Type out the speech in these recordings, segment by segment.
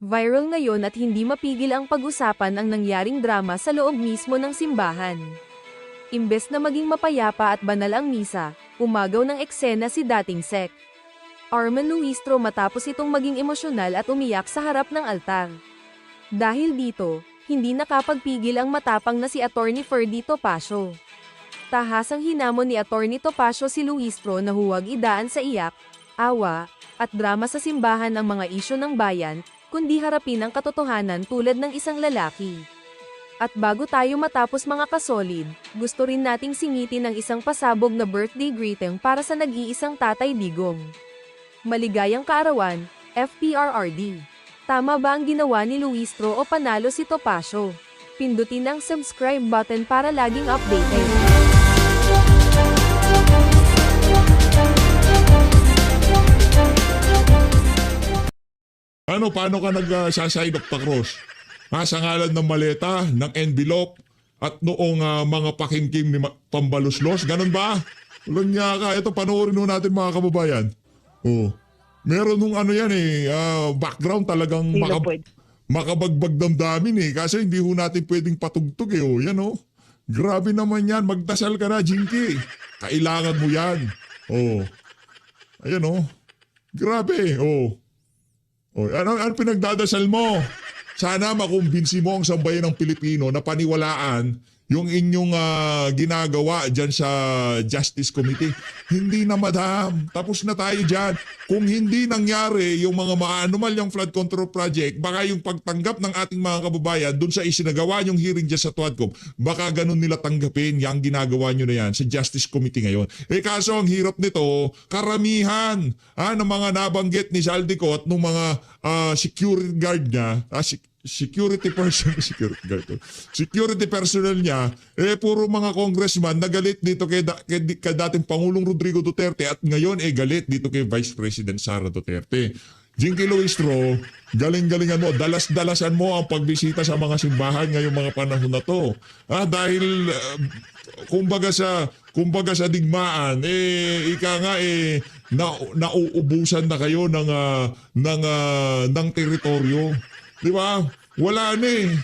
Viral ngayon at hindi mapigil ang pag-usapan ang nangyaring drama sa loob mismo ng simbahan. Imbes na maging mapayapa at banal ang misa, umagaw ng eksena si dating Sec. Arman Luistro matapos itong maging emosyonal at umiyak sa harap ng altar. Dahil dito, hindi nakapagpigil ang matapang na si Attorney Ferdy Topacio. Tahasang hinamon ni Attorney Topacio si Luistro na huwag idaan sa iyak, awa, at drama sa simbahan ang mga isyu ng bayan, kundi harapin ang katotohanan tulad ng isang lalaki. At bago tayo matapos mga kasolid, gusto rin nating singitin ang isang pasabog na birthday greeting para sa nag-iisang Tatay Digong. Maligayang kaarawan, FPRRD. Tama ba ang ginawa ni Luistro o panalo si Topacio? Pindutin ang subscribe button para laging updated. Paano ka nag-sign of the cross? Sa ngalan ng maleta, ng envelope, at noong mga pakingking ni Pambaluslos, ganun ba? Walang niya ka. Ito, panoorin nun natin mga kababayan. Oh. Meron nung background talagang makabagbag damdamin kasi hindi ho natin pwedeng patugtog Oh. Yan Grabe naman yan. Magdasal ka na, Jinky. Kailangan mo yan. Oh. Ayan Grabe. Oh. Oh, ano pinagdadasal mo? Sana makumbinsi mo ang sambayan ng Pilipino na paniwalaan yung inyong ginagawa dyan sa Justice Committee. Hindi na madam. Tapos na tayo dyan. Kung hindi nangyari yung mga maanumalyang flood control project, baka yung pagtanggap ng ating mga kababayan dun sa isinagawa yung hearing dyan sa TUADCOM, baka ganun nila tanggapin yung ginagawa nyo na yan sa Justice Committee ngayon. Kaso ang hirap nito, karamihan ng mga nabanggit ni Saldico at ng mga security guard niya, security personnel niya, puro mga congressman na galit dito kay dating Pangulong Rodrigo Duterte at ngayon galit dito kay Vice President Sara Duterte. Jinky Luistro, galing-galingan mo, dalas-dalasan mo ang pagbisita sa mga simbahan ngayong mga panahon na to. Dahil kumbaga sa digmaan, nauubusan na kayo ng teritoryo. Di ba? Wala na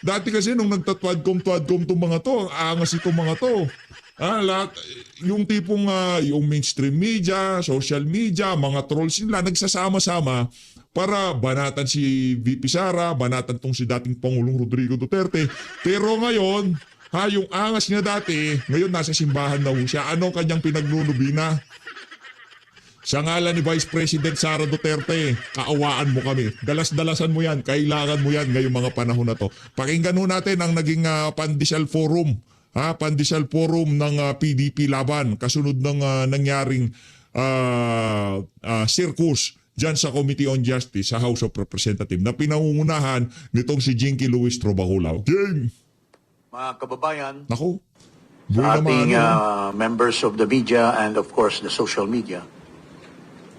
Dati kasi nung nagtatwadkom itong mga to, ang angas itong mga to. Lahat, yung tipong yung mainstream media, social media, mga trolls nila, nagsasama-sama para banatan si VP Sara, banatan tong si dating Pangulong Rodrigo Duterte. Pero ngayon, yung angas niya dati, ngayon nasa simbahan na siya. Ano kanyang pinagnunubina? Sa ngalan ni Vice President Sara Duterte, kaawaan mo kami. Dalas-dalasan mo yan. Kailangan mo yan ngayong mga panahon na to. Pakinggan ho natin ang naging pandesal forum. Pandesal forum ng PDP Laban. Kasunod ng nangyaring circus dyan sa Committee on Justice sa House of Representatives na pinangungunahan nitong si Jinky Luistro Bacolao. Jing! Mga kababayan, Naku, sa ating members of the media and of course the social media,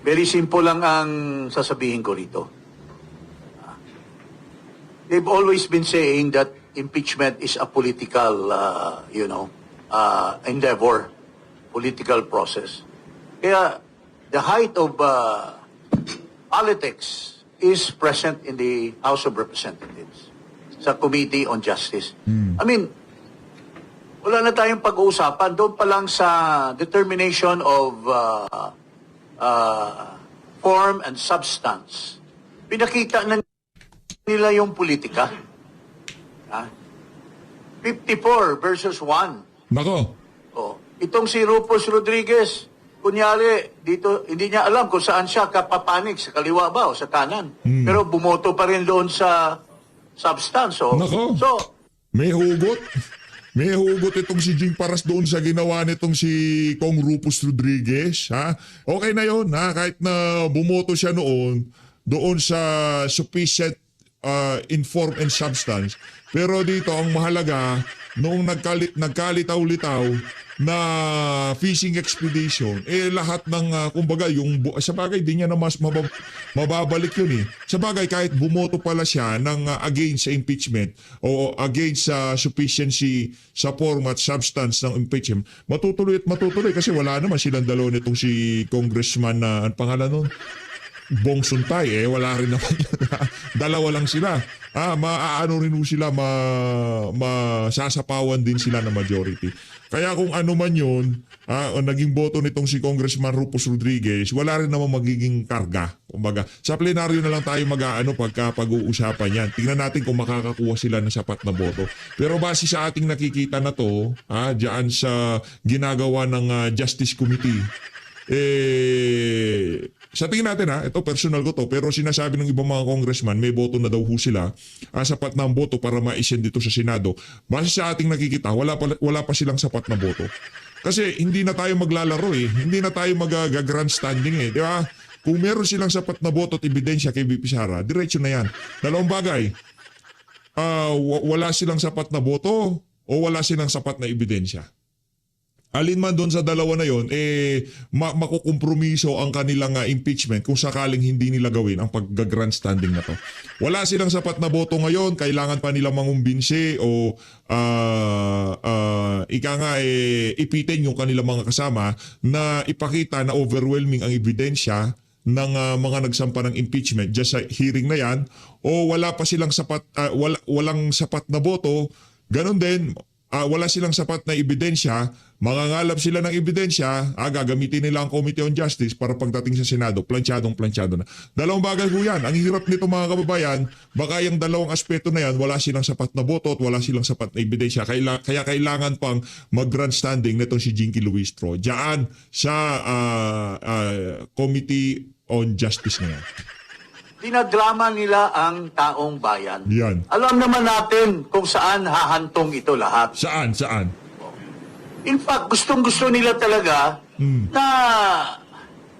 very simple lang ang sasabihin ko rito. They've always been saying that impeachment is a political, endeavor, political process. Kaya the height of politics is present in the House of Representatives sa Committee on Justice. I mean, wala na tayong pag-uusapan. Doon pa lang sa determination of form and substance. Pinakita na nila yung politika. 54 versus 1. Nako. Itong si Rufus Rodriguez, kunyari, dito, hindi niya alam kung saan siya kapapanig, sa kaliwa ba o sa kanan. Pero bumoto pa rin doon sa substance. Nako. So, may hugot. May hugot itong si Jing Paras doon sa ginawa nitong si Kong Rufus Rodriguez. Okay na yun. Kahit na bumoto siya doon sa sufficient inform and substance. Pero dito ang mahalaga, noong nagkalitaw-litaw na fishing expedition, lahat ng, kumbaga, sa bagay, di niya na mas mababalik yun Sa bagay, kahit bumoto pala siya ng against sa impeachment o against sa sufficiency sa form at substance ng impeachment, matutuloy kasi wala naman silang dalawa nitong si Congressman na, ang pangalan nun? Bong Suntay, wala rin naman yun. Dalawa lang sila. Maaano rin sila, masasapawan din sila na majority. Kaya kung ano man yun, naging boto nitong si Congressman Rufus Rodriguez, wala rin naman magiging karga. Kumbaga, sa plenaryo na lang tayo pag-uusapan yan. Tingnan natin kung makakakuha sila ng sapat na boto. Pero base sa ating nakikita na to, diyan sa ginagawa ng Justice Committee, sa tingin natin ito personal ko to, pero sinasabi ng ibang mga congressman, may boto na daw ho sila, sapat na ang boto para ma-send dito sa Senado. Base sa ating nakikita, wala pa silang sapat na boto. Kasi hindi na tayo maglalaro hindi na tayo mag-grandstanding di ba? Kung meron silang sapat na boto at ebidensya kay VP Sara, diretso na yan. Dalawang bagay, wala silang sapat na boto o wala silang sapat na ebidensya. Alin man doon sa dalawa na yon, makukompromiso ang kanilang impeachment kung sakaling hindi nila gawin ang pag-grandstanding na to. Wala silang sapat na boto ngayon, kailangan pa nila mangumbinsi o ipitin yung kanilang mga kasama na ipakita na overwhelming ang ebidensya ng mga nagsampa ng impeachment just sa hearing na yan, o wala pa silang sapat, walang sapat na boto, ganun din, wala silang sapat na ebidensya, mangangalap sila ng ebidensya, gagamitin nila ang Committee on Justice para pagdating sa Senado, planchadong na. Dalawang bagay po yan. Ang hirap nito mga kababayan, baka yung dalawang aspeto na yan, wala silang sapat na boto at wala silang sapat na ebidensya. Kaya kailangan pang mag-grandstanding nitong si Jinky Luistro diyan sa Committee on Justice na yan. Dinadrama nila ang taong bayan. Yan. Alam naman natin kung saan hahantong ito lahat. Saan? In fact, gustong-gusto nila talaga na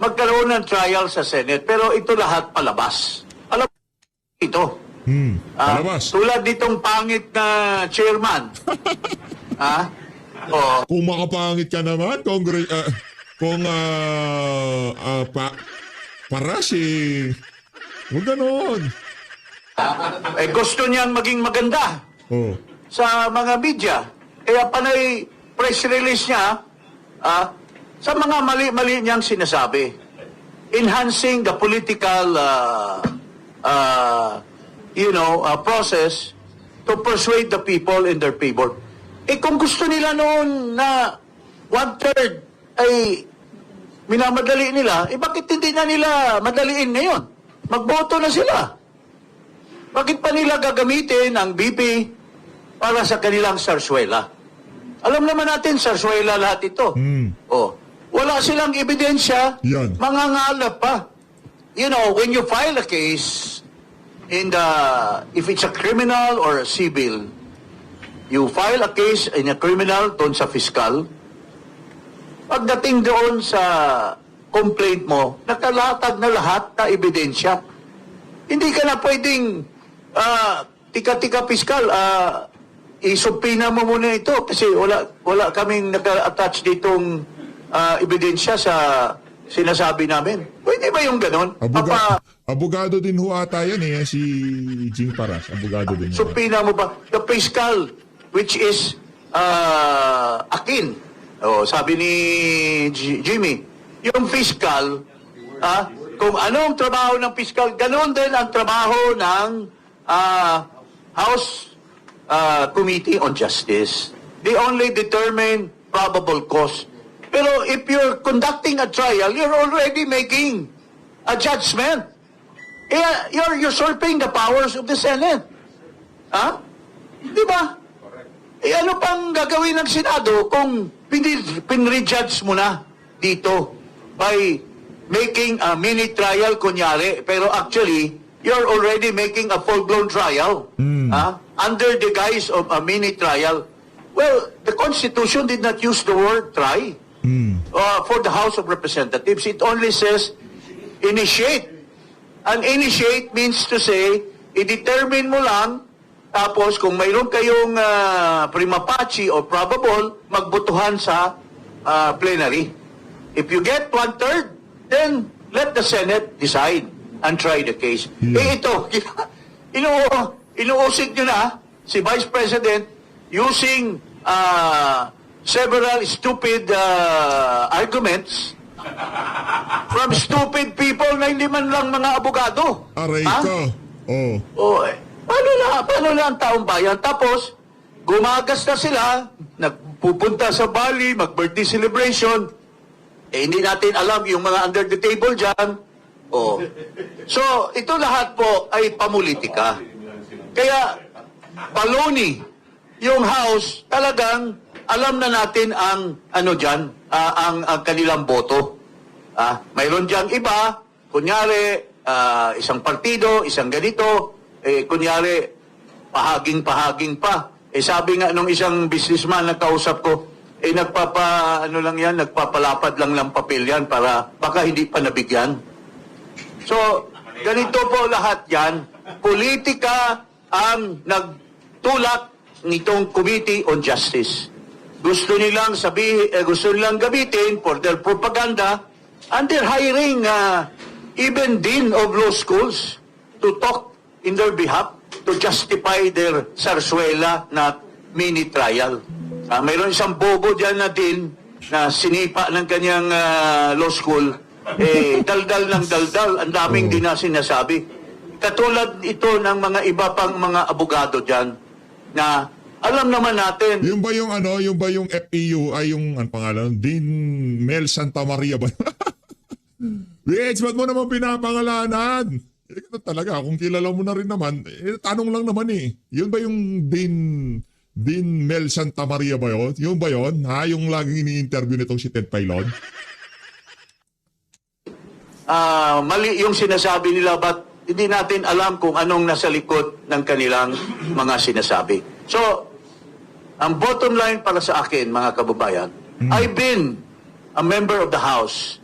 magkaroon ng trial sa Senate. Pero ito lahat palabas. Alam ito. Palabas. Tulad nitong pangit na chairman. Kung makapangit ka naman, para si... Huwag ganon. Gusto niyang maging maganda sa mga media. Kaya panay press release niya sa mga mali-mali niyang sinasabi. Enhancing the political process to persuade the people in their favor. Kung gusto nila noon na 1/3 ay minamadali nila, bakit hindi na nila madaliin ngayon? Magboto na sila. Bakit pa nila gagamitin ang BP para sa kanilang sarsuela? Alam naman natin, sarsuela lahat ito. Wala silang ebidensya, yan. mangangalap pa. You know, when you file a case, if it's a criminal or a civil, you file a case in a criminal doon sa fiscal, pagdating doon sa complaint mo, nakalatag na lahat na ebidensya. Hindi ka na pwedeng tika-tika piskal, isubpina mo muna ito kasi wala kaming naka-attach ditong ebidensya sa sinasabi namin. Pwede ba yung ganon? Abogado din ho ata yan si Jing Paras. Abogado din. Subpina mo ba? The fiscal, which is akin. Sabi ni Jimmy, yung fiscal, kung anong trabaho ng fiscal, ganun din ang trabaho ng House Committee on Justice. They only determine probable cause. Pero if you're conducting a trial, you're already making a judgment. You're usurping the powers of the Senate. Di ba? Ano pang gagawin ng Senado kung pinrejudge mo na dito by making a mini trial kunyari, pero actually, you're already making a full-blown trial under the guise of a mini trial. Well, the Constitution did not use the word try for the House of Representatives. It only says initiate. And initiate means to say, i-determine mo lang, tapos kung mayroon kayong prima facie or probable, magbutuhan sa plenary. If you get 1/3, then let the Senate decide and try the case. Ito, inuusig nyo na si Vice President using several stupid arguments From stupid people na hindi man lang mga abogado. Aray Ha? ko. Oh. Paano na ang taong bayan? Tapos, gumagas na sila, nagpupunta sa Bali, mag-birthday celebration, hindi natin alam yung mga under the table dyan. Oh. So, ito lahat po ay pamulitika. Kaya, baloney, yung House, talagang alam na natin ang, ang kanilang boto. Mayroon dyan iba, kunyari, isang partido, isang ganito, kunyari, pahaging-pahaging pa. Sabi nga nung isang businessman na kausap ko, nagpapalapad lang ng papel yan para baka hindi pa nabigyan. So, ganito po lahat yan. Politika ang nagtulak nitong Committee on Justice. Gusto nilang gamitin for their propaganda, and they're hiring even dean of law schools to talk in their behalf to justify their sarsuela na mini trial. Mayroon isang bobo dyan na din na sinipa ng kanyang law school, daldal ng daldal, ang daming din na sinasabi. Katulad ito ng mga iba pang mga abogado dyan na alam naman natin. Yung ba yung FEU ay yung pangalan? Dean Mel Santa Maria ba? Wait, ba't mo naman pinapangalanan? Ito talaga, kung kilala mo na rin naman, tanong lang naman eh. Yun ba yung Dean Mel Santa Maria ba yun? Yun ba yun? Ha? Yung laging ini-interview nitong si Ted Pailon? Mali yung sinasabi nila, but hindi natin alam kung anong nasa likod ng kanilang mga sinasabi. So, ang bottom line para sa akin, mga kababayan, I've been a member of the House.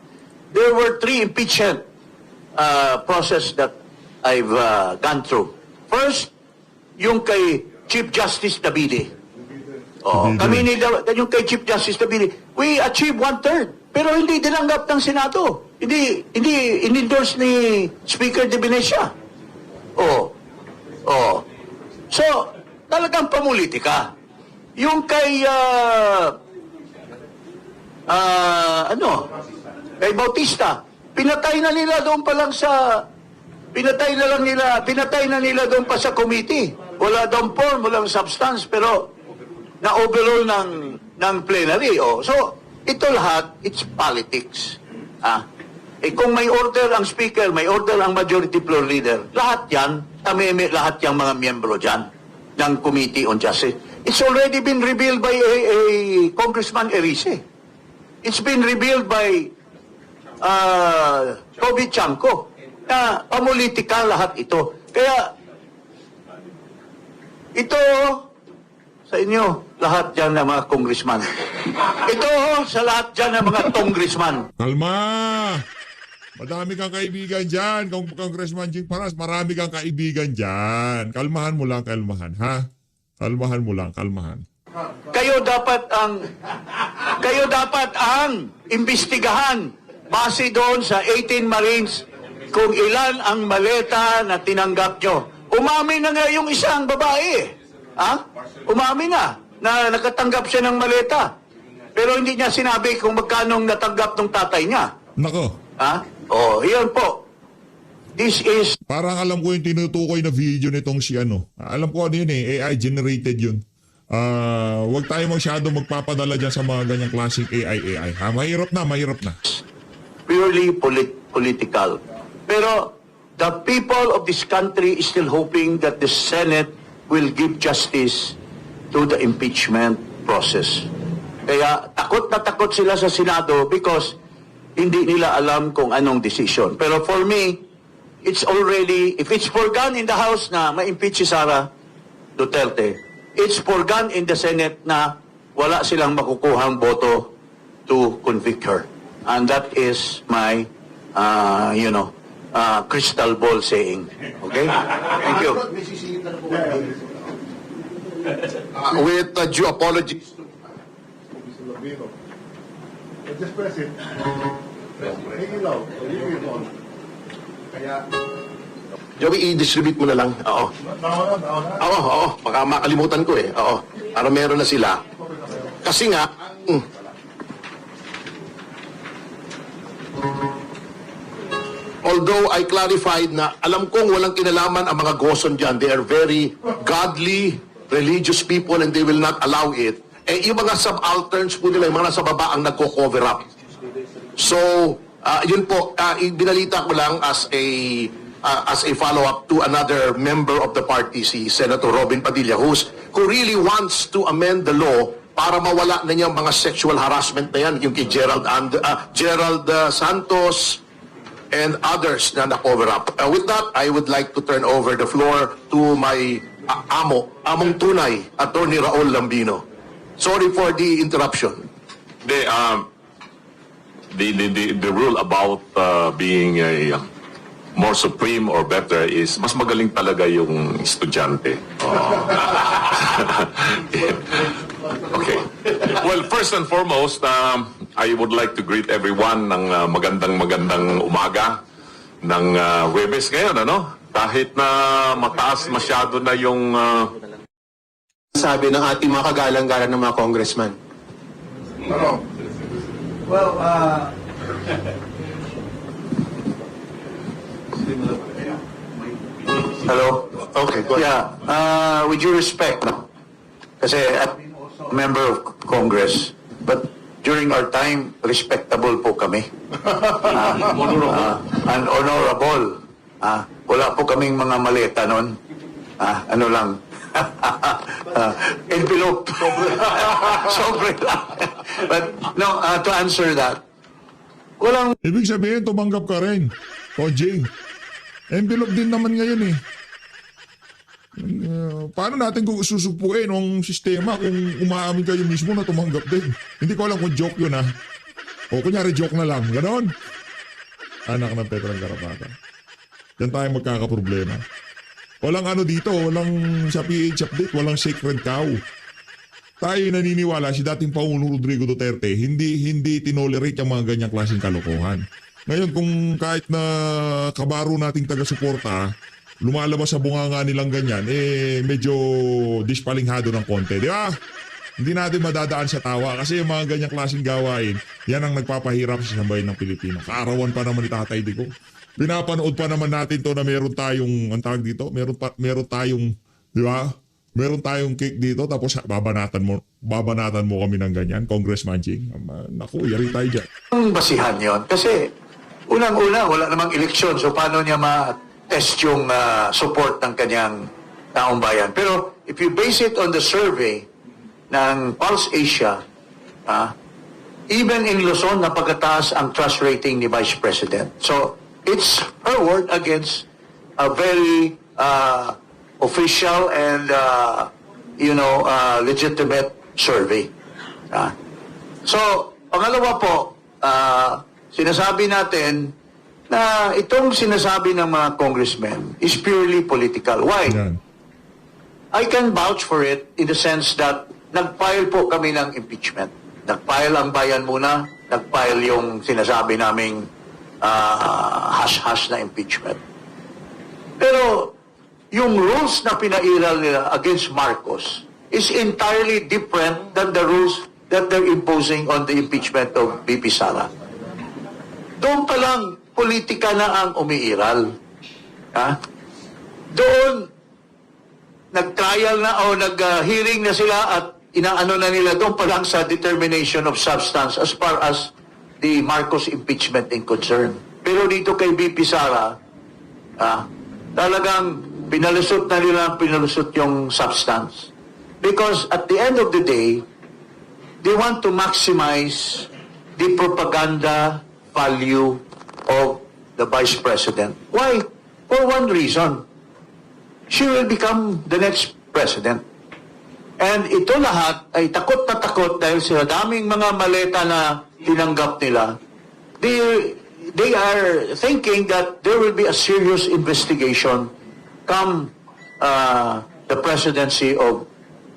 There were 3 impeachment process that I've gone through. First, yung kay Chief Justice Dabide. Yung kay Chief Justice Dabide, we achieved 1/3. Pero hindi dinanggap ng Senado. Hindi in-endorse ni Speaker De Venecia. So, talagang pamulitika. Yung kay kay Bautista, pinatay na nila doon pa lang sa pinatay na nila doon pa sa committee. Wala daw form, walang substance, pero na-overall ng plenary. So, ito lahat, it's politics. Kung may order ang speaker, may order ang majority floor leader, lahat yan, lahat yung mga miyembro dyan ng Committee on Justice. It's already been revealed by a Congressman Erice. It's been revealed by Toby Chanco na pamulitika lahat ito. Kaya, ito sa inyo, lahat dyan ng mga congressman. Ito sa lahat dyan ng mga congressman. Kalma! Madami kang kaibigan dyan. Congressman Jing Paras, marami kang kaibigan dyan. Kalmahan mo lang, ha? Kalmahan mo lang, kalmahan. Kayo dapat ang imbestigahan base doon sa 18 Marines kung ilan ang maleta na tinanggap nyo. Umamin na nga yung isang babae. Umamin na nakatanggap siya ng maleta. Pero hindi niya sinabi kung magkano natanggap ng tatay niya. Nako. Yan po. This is... Parang alam ko yung tinutukoy na video nitong si Alam ko ano yun AI generated yun. Huwag tayo masyado magpapadala dyan sa mga ganyang klaseng AI. Mahirap na. Purely political. Pero the people of this country is still hoping that the Senate will give justice to the impeachment process. Kaya takot na takot sila sa Senado because hindi nila alam kung anong decision. Pero for me, it's already, if it's forgone in the House na ma-impeach si Sara Duterte, it's forgone in the Senate na wala silang makukuhang boto to convict her. And that is my, crystal ball saying. Okay? Thank you. With due apologies to Just press it. Make it loud. Kaya... Joey, i-distribute mo na lang. Oo. Oo. Baka makalimutan ko eh. Oo. Para meron na sila. Kasi nga, although I clarified na alam kong walang kinalaman ang mga Goson dyan, they are very godly, religious people and they will not allow it. Eh, yung mga subalterns po nila, yung mga nasa baba ang nagko-cover up. So, yun po, binalita ko lang as a follow-up to another member of the party, si Senator Robin Padilla, who really wants to amend the law para mawala na niya mga sexual harassment na yan, yung kay Gerald Santos and others na na-cover up. With that, I would like to turn over the floor to my among tunay, Attorney Raul Lambino. Sorry for the interruption. The rule about being a more supreme or better is mas magaling talaga yung estudyante. Okay. Well, first and foremost, I would like to greet everyone ng magandang umaga ng Huwebes ngayon, ano? Kahit na mataas masyado na yung sabi ng ating mga kagalang-galang ng mga congressman. Well, Hello? Okay, go ahead. Yeah, with due respect, no? Kasi I'm also a member of Congress, but during our time, respectable po kami. And honorable. Wala po kaming mga maleta nun. Ano lang. Envelope. Sobre lang. But no, to answer that, walang Ibig sabihin, tumanggap ka rin. Tojing. Envelope din naman ngayon eh. Paano natin kung susupuin ang sistema kung umaamin kayo mismo na tumanggap din? Hindi ko alam kung joke yun ha. O kunyari joke na lang. Ganon. Anak ng Petrang Garapata. Yan tayo magkakaproblema. Walang ano dito, walang sa PH update, walang sacred cow. Tayo naniniwala si dating Pangulong Rodrigo Duterte, hindi tinolerate ang mga ganyang klaseng kalokohan. Ngayon kung kahit na kabaro nating taga-suporta, lumalabas sa bunganga nilang ganyan, medyo dispalinghado ng konti, di ba? Hindi natin madadaan sa tawa kasi yung mga ganyang klaseng gawain, yan ang nagpapahirap sa sambayan ng Pilipino. Kaarawan pa naman ni Tatay Digo. Pinapanood pa naman natin to na meron tayong, ang tawag dito, meron tayong, di ba? Meron tayong cake dito tapos babanatan mo kami ng ganyan, Congressman Jing. Naku, yari tayo dyan. basihan yon. Kasi unang-una, wala namang eleksyon. So paano niya ma-test yung support ng kanyang taong bayan? Pero if you base it on the survey ng Pulse Asia, even in Luzon, napagataas ang trust rating ni Vice President. So it's her word against a very official and legitimate survey. So, pangalawa po, sinasabi natin na itong sinasabi ng mga congressmen is purely political. Why? Yan. I can vouch for it in the sense that nag-file po kami ng impeachment. Nag-file ang bayan muna, nag-file yung sinasabi naming hash-hash na impeachment. Pero yung rules na pinairal nila against Marcos is entirely different than the rules that they're imposing on the impeachment of VP Sara. Doon pa lang, politika na ang umiiral. Doon, nag-trial na o nag-hearing na sila at inaano na nila doon pa lang sa determination of substance as far as the Marcos impeachment in concern. Pero dito kay VP Sara, talagang pinalusot na nila yung substance. Because at the end of the day, they want to maximize the propaganda value of the Vice President. Why? For one reason. She will become the next president. And ito lahat ay takot na takot dahil sa daming mga maleta na tinanggap nila. They are thinking that there will be a serious investigation come the presidency of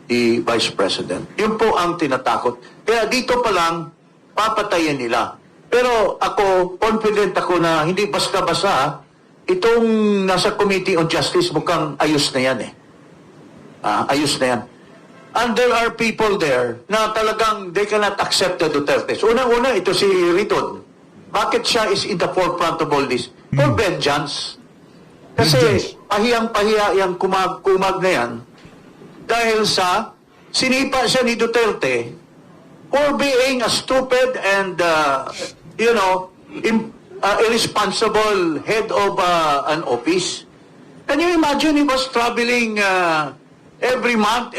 the Vice President. Yun po ang tinatakot. Kaya dito pa lang, papatayin nila. Pero ako, confident ako na hindi basta-basta, itong nasa Committee on Justice mukhang ayos na yan eh. Ayos na yan. And there are people there na talagang they cannot accept the Duterte. So, unang-una, ito si Ridon. Bakit siya is in the forefront of all this? for vengeance. Kasi Vengeance. pahiyang-pahiya yung kumag na yan dahil sa sinipa siya ni Duterte for being a stupid and, irresponsible head of an office. Can you imagine he was traveling every month,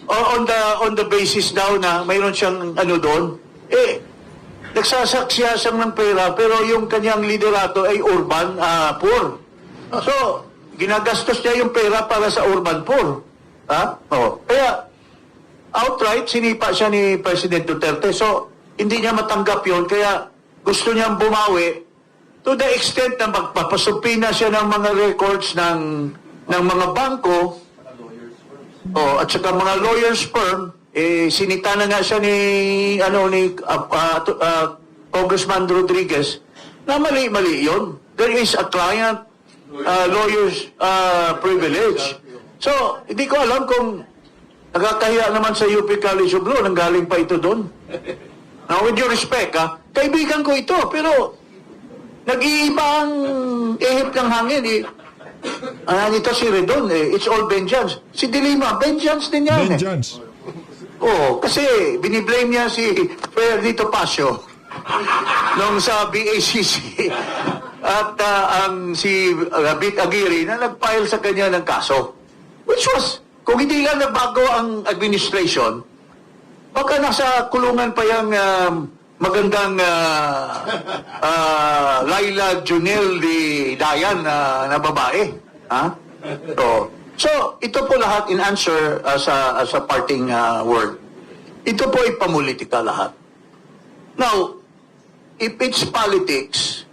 on the basis daw na mayroon siyang doon? Nagsasaksya siyang ng pera pero yung kanyang liderato ay urban poor. So, ginagastos niya yung pera para sa urban poor. Kaya, outright, sinipa siya ni President Duterte. So, hindi niya matanggap yon kaya gusto niyang bumawi to the extent na magpapasupina siya ng mga records ng mga bangko at saka mga lawyers firm. Sinita na nga siya ni Congressman Rodriguez na mali-mali yun. There is a client lawyer's privilege. So, hindi ko alam kung nakakahiya naman sa UP College of Law, nanggaling pa ito doon. Now, with due respect, kaibigan ko ito, pero nag-iiba ang ihip ng hangin. Ito si Redon, it's all vengeance. Si Dilima, vengeance din yan. Vengeance. Kasi biniblame niya si Ferdito Pasio nung sa BACC at si Bit Aguirre na nag-file sa kanya ng kaso. Which was, kung hindi lang nagbago ang administration, baka nasa kulungan pa yung magandang Laila Junel de Dayan na babae. So, ito po lahat in answer as a parting word. Ito po ay pamulitika lahat. Now, if it's politics,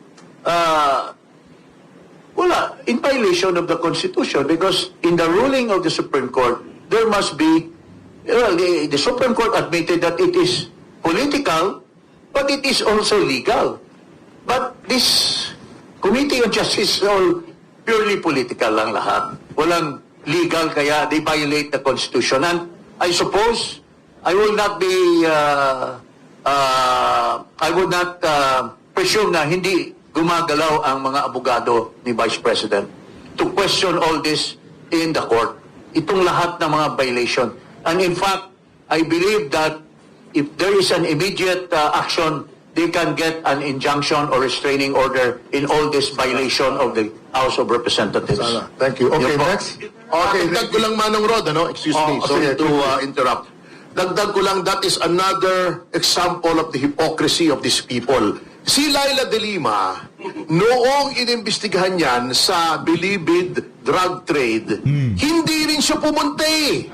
wala, in violation of the Constitution because in the ruling of the Supreme Court, there must be, the Supreme Court admitted that it is political, but it is also legal. But this Committee on Justice is all purely political lang lahat. Walang legal, kaya they violate the Constitution. And I suppose I will not be, I would not presume na hindi gumagalaw ang mga abogado ni Vice President to question all this in the court. Itong lahat ng mga violation. And in fact, I believe that if there is an immediate action, they can get an injunction or restraining order in all this violation of the House of Representatives. Thank you. Okay, Yun po. next. Dagdag ko lang, Manong Rod, excuse me, sorry to interrupt. Dagdag ko lang, that is another example of the hypocrisy of these people. Si Laila de Lima, noong inimbestigahan yan sa bilibid drug trade, hindi rin siya pumunta eh.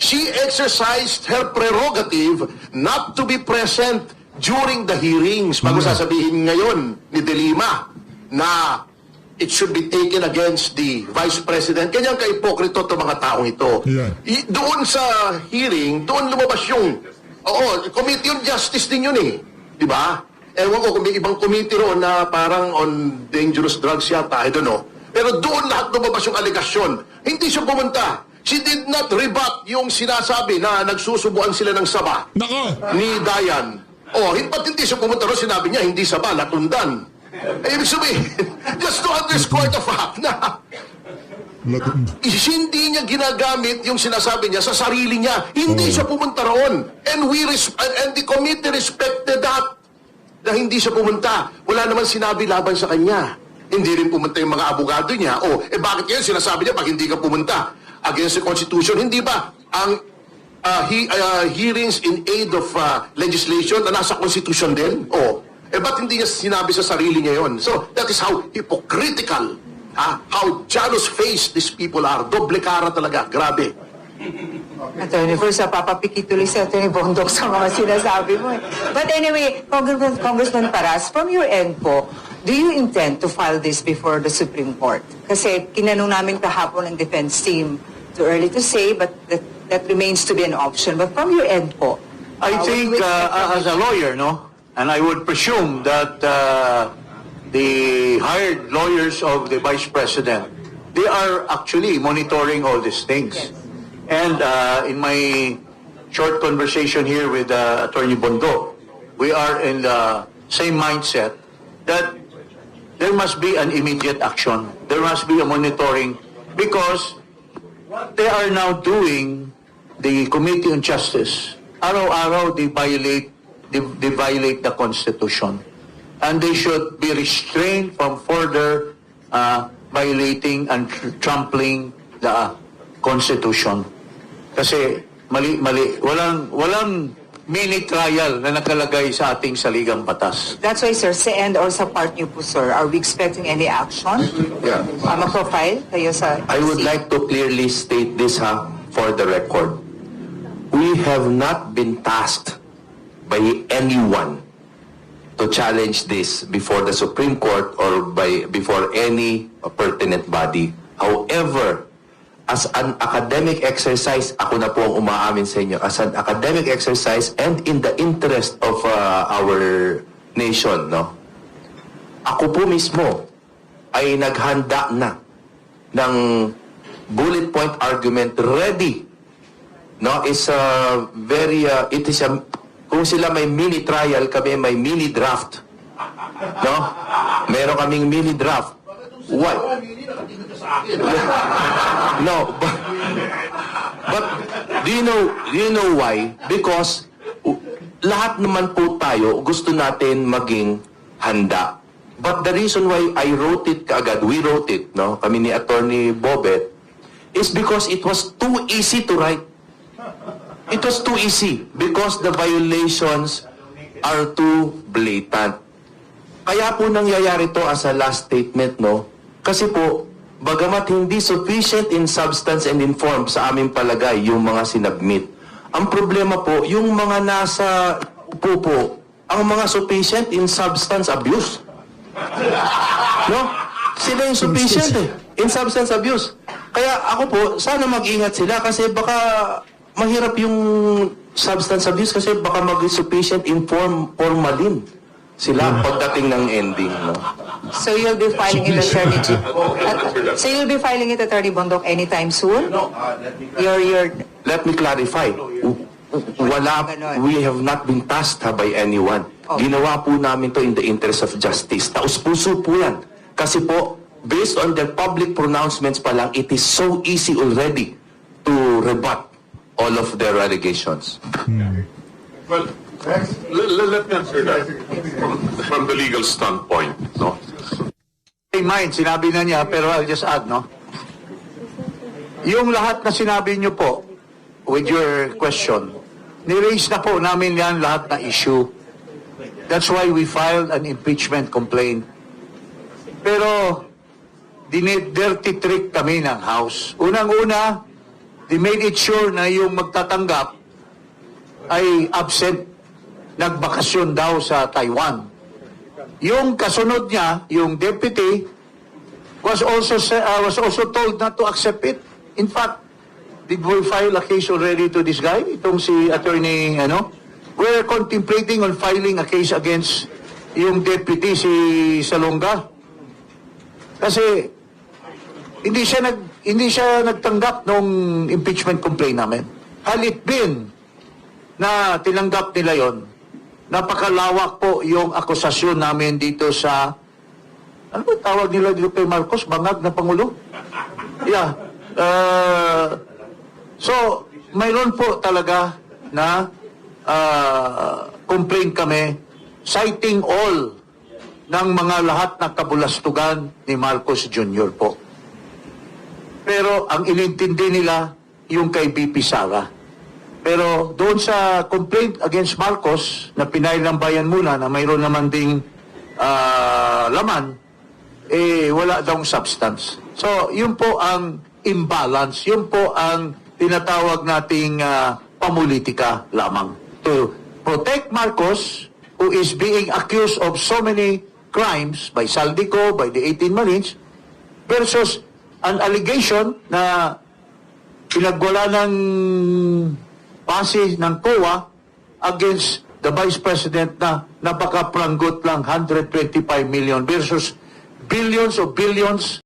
She exercised her prerogative not to be present during the hearings. Bago sasabihin ngayon ni de Lima na it should be taken against the Vice President. Kanyang ka-ipokrito itong mga taong ito. Yeah. Doon sa hearing, doon lumabas yung, Committee on Justice din yun eh. Di ba? Ewan ko kung may ibang committee roon na parang on dangerous drugs yata, I don't know. Pero doon lahat lumabas yung alegasyon. Hindi siya pumunta. She did not rebut yung sinasabi na nagsusubuan sila ng saba Nako! ni Dayan. Ba't hindi siya pumunta roon? Sinabi niya, hindi saba, latundan. Ibig sabihin, just to underscore the fact na hindi niya ginagamit yung sinasabi niya sa sarili niya. Hindi siya pumunta roon. And the committee respected that na hindi siya pumunta. Wala naman sinabi laban sa kanya. Hindi rin pumunta yung mga abogado niya. Bakit ngayon sinasabi niya pag hindi ka pumunta? Against the Constitution, hindi ba? Ang hearings in aid of legislation na nasa Constitution din? Ba't hindi niya sinabi sa sarili niya yon? So, that is how hypocritical, how jealous-faced these people are. Doble cara talaga. Grabe. Attorney, first, papapikit tuloy si Attorney Bondok sa mga sinasabi mo. But anyway, Congressman Paras, from your end po, do you intend to file this before the Supreme Court? Kasi kinanong namin kahapon ng defense team, too early to say, but that remains to be an option. But from your end po, I think as a lawyer, and I would presume that the hired lawyers of the Vice President, they are actually monitoring all these things. And in my short conversation here with Attorney Bondo, we are in the same mindset that there must be an immediate action. There must be a monitoring because what they are now doing, the Committee on Justice, araw-araw they violate the Constitution. And they should be restrained from further violating and trampling the Constitution. Kasi mali. Walang mini trial na nakalagay sa ating saligang batas. That's why, sir, sa end or sa part niyo po, sir, are we expecting any action? Yeah. Ma-profile kayo sa... I would like to clearly state this for the record. We have not been tasked by anyone to challenge this before the Supreme Court or before any pertinent body. However, as an academic exercise, ako na po ang umaamin sa inyo, as an academic exercise and in the interest of our nation, no? Ako po mismo ay naghanda na ng bullet point argument ready. No, is very it is kung sila may mini trial, kami may mini draft. No? Meron kaming mini draft. Why? No, but do you know why? Because lahat naman po tayo gusto natin maging handa. But the reason why I wrote it kaagad, we wrote it, no? Kami ni Attorney Bobet, is because it was too easy to write. It was too easy because the violations are too blatant. Kaya po nangyayari to as a last statement, no? Kasi po, bagamat hindi sufficient in substance and in form sa aming palagay yung mga sinabmit. Ang problema po, yung mga nasa upo po, ang mga sufficient in substance abuse. No? Sila yung sufficient in substance abuse. Kaya ako po, sana mag-ingat sila kasi baka mahirap yung substance abuse kasi baka mag-sufficient in formalin sila pagdating ng ending, no? So you'll be filing it, Attorney So you'll be filing it, Attorney Bondok, anytime soon? Your Let me clarify. We have not been tasked by anyone. Ginawa po namin to in the interest of justice. Taus-puso po yan. Kasi po, based on their public pronouncements pa lang, it is so easy already to rebut all of their allegations. Well, let me answer that from the legal standpoint, no? Mind, sinabi na niya, pero I'll just add, no? Yung lahat na sinabi niyo po, with your question, ni-raise na po namin yan lahat na issue. That's why we filed an impeachment complaint. Pero, dirty trick kami ng House. Unang-una, they made it sure na yung magtatanggap ay absent, nagbakasyon daw sa Taiwan. Yung kasunod niya, yung deputy, was also told not to accept it. In fact, did we file a case already to this guy? Itong si attorney, we're contemplating on filing a case against yung deputy, si Salonga. Kasi, hindi siya nagtanggap nung impeachment complaint namin. Had it been na tinanggap nila yon, napakalawak po yung akusasyon namin dito sa, ano ba tawag nila dito kay Marcos? Bangag na Pangulo? Yeah. So, mayroon po talaga na complaint kami citing all ng mga lahat na kabulastugan ni Marcos Jr. po. Pero ang inintindi nila yung kay BP Sara. Pero doon sa complaint against Marcos na pinailang bayan muna na mayroon naman ding laman, wala daw substance. So, yun po ang imbalance. Yun po ang tinatawag nating pamulitika lamang. To protect Marcos, who is being accused of so many crimes by Saldico, by the 18 Marines, versus an allegation na pinagwala ng base ng COA against the Vice President na napaka-pranggot lang 125 million versus billions of billions